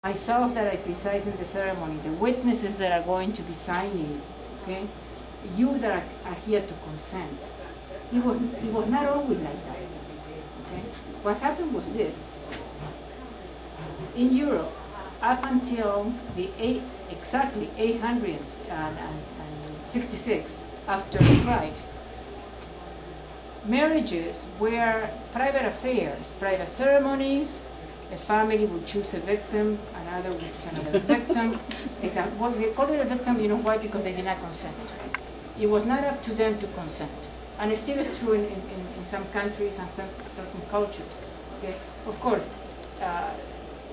Myself that I preside in the ceremony, the witnesses that are going to be signing, okay, you that are here to consent. It was not always like that. Okay? What happened was this. In Europe, up until the exactly 866 after Christ, marriages were private affairs, private ceremonies. A family would choose a victim, another would choose another victim. They call it a victim, you know why? Because they did not consent. It was not up to them to consent. And it still is true in some countries and certain cultures. Okay? Of course,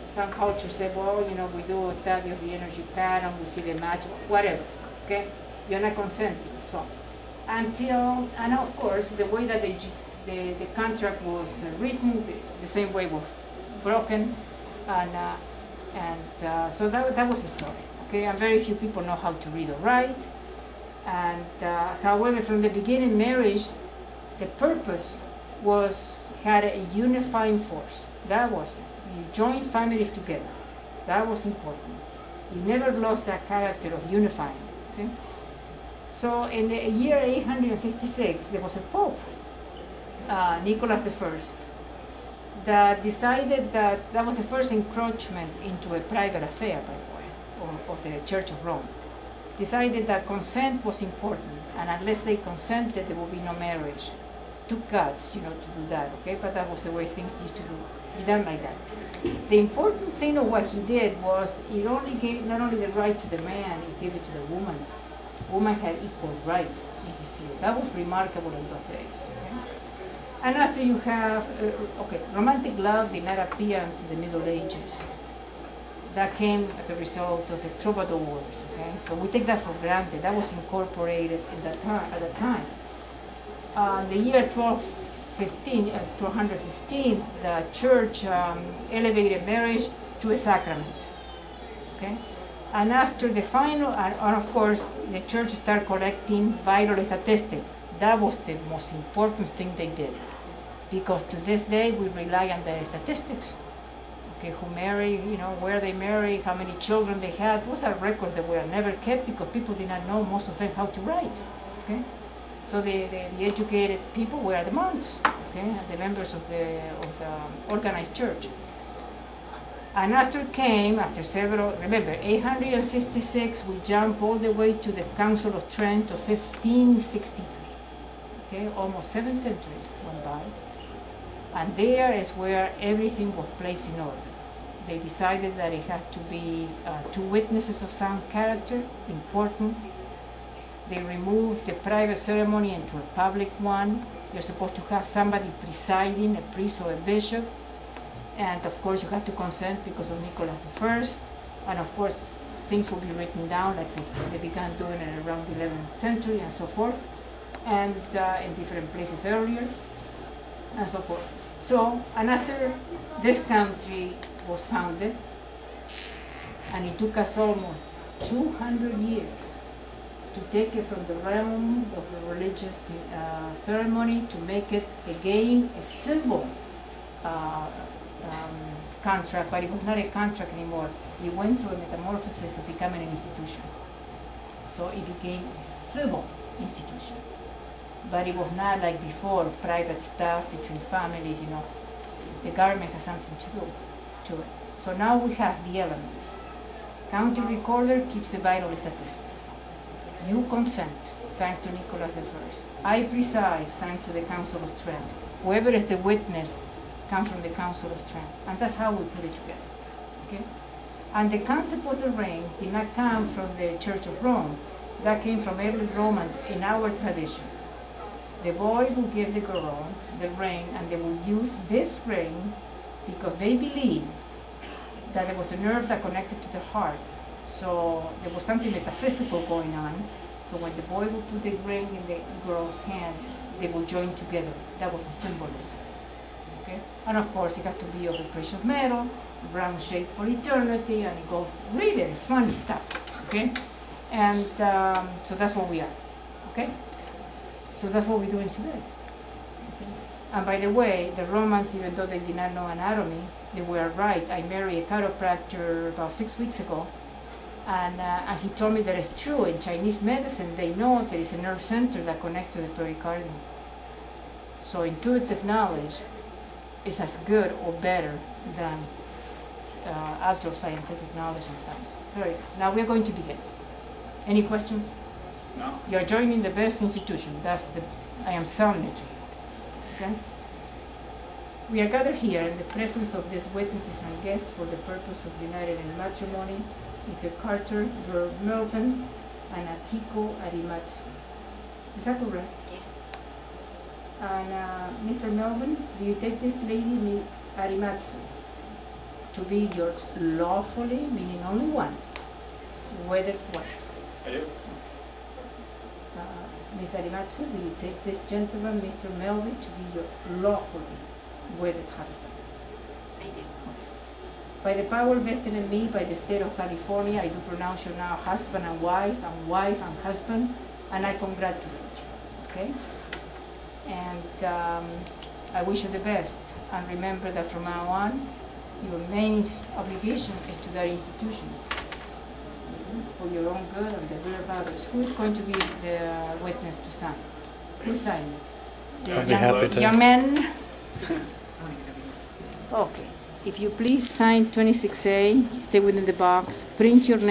some cultures say, well, you know, we do a study of the energy pattern, we see the match, whatever. Okay? You're not consenting. So, until, and of course, the way that the contract was written, the same way was broken, and so that was the story. Okay, and very few people know how to read or write. And however, from the beginning, marriage, the purpose had a unifying force. That was it. You joined families together. That was important. You never lost that character of unifying. Okay. So in the year 866, there was a pope, Nicholas I, that decided that was the first encroachment into a private affair, by the way, of the Church of Rome. Decided that consent was important, and unless they consented, there would be no marriage. Took guts, you know, to do that, okay? But that was the way things used to be done like that. The important thing of what he did was it only gave not only the right to the man, it gave it to the woman. Woman had equal right in his view. That was remarkable in those days. Okay? And after you have, romantic love did not appear until the Middle Ages. That came as a result of the troubadours, okay? So we take that for granted. That was incorporated at that time. The year 1215, the church elevated marriage to a sacrament, okay? And after the final, and of course, the church started collecting vital statistics. That was the most important thing they did. Because to this day, we rely on the statistics. Okay, who marry, you know, where they marry, how many children they had. Those are records that were never kept because people did not know, most of them, how to write. Okay? So the educated people were the monks, okay, and the members of the organized church. And after several, remember, 866, we jump all the way to the Council of Trent of 1563. Okay, almost 7 centuries went by. And there is where everything was placed in order. They decided that it had to be two witnesses of sound character, important. They removed the private ceremony into a public one. You're supposed to have somebody presiding, a priest or a bishop. And of course you have to consent because of Nicholas I. And of course things will be written down like they began doing it around the 11th century and so forth. And in different places earlier, and so forth. So, and after this country was founded, and it took us almost 200 years to take it from the realm of the religious ceremony to make it again a civil contract, but it was not a contract anymore. It went through a metamorphosis of becoming an institution. So it became a civil institution. But it was not like before, private stuff between families, you know. The government has something to do to it. So now we have the elements. County recorder keeps the vital statistics. You consent, thanks to Nicholas I. I preside, thanks to the Council of Trent. Whoever is the witness comes from the Council of Trent. And that's how we put it together. Okay? And the concept of the ring did not come from the Church of Rome. That came from early Romans in our tradition. The boy will give the girl the ring, and they will use this ring because they believed that there was a nerve that connected to the heart. So there was something metaphysical going on. So when the boy would put the ring in the girl's hand, they will join together. That was a symbolism. Okay? And of course, it got to be of a precious metal, round shape for eternity, and it goes really fun stuff. Okay? And so that's what we are. Okay? So that's what we're doing today. Okay? And by the way, the Romans, even though they did not know anatomy, they were right. I married a chiropractor about 6 weeks ago, and he told me that it's true. In Chinese medicine, they know there is a nerve center that connects to the pericardium. So intuitive knowledge is as good or better than actual scientific knowledge sometimes. Very good. Now we're going to begin. Any questions? No. You're joining the best institution. I am telling it to you. Okay? We are gathered here in the presence of these witnesses and guests for the purpose of uniting in matrimony Mr. Carter, Melvin, and Akiko Arimatsu. Is that correct? Yes. And Mr. Melvin, do you take this lady, Miss Arimatsu, to be your lawfully, meaning only one, wedded wife? I do. Miss Arimatsu, do you take this gentleman, Mr. Melvin, to be your lawfully wedded husband? I do. By the power vested in me by the state of California, I do pronounce you now husband and wife and husband, and I congratulate you, okay? And I wish you the best, and remember that from now on, your main obligation is to that institution, for your own good and the good of others. Who is going to be the witness to sign? Who signed? I'll be happy to. Young man? Okay. If you please sign 26A, stay within the box, print your name.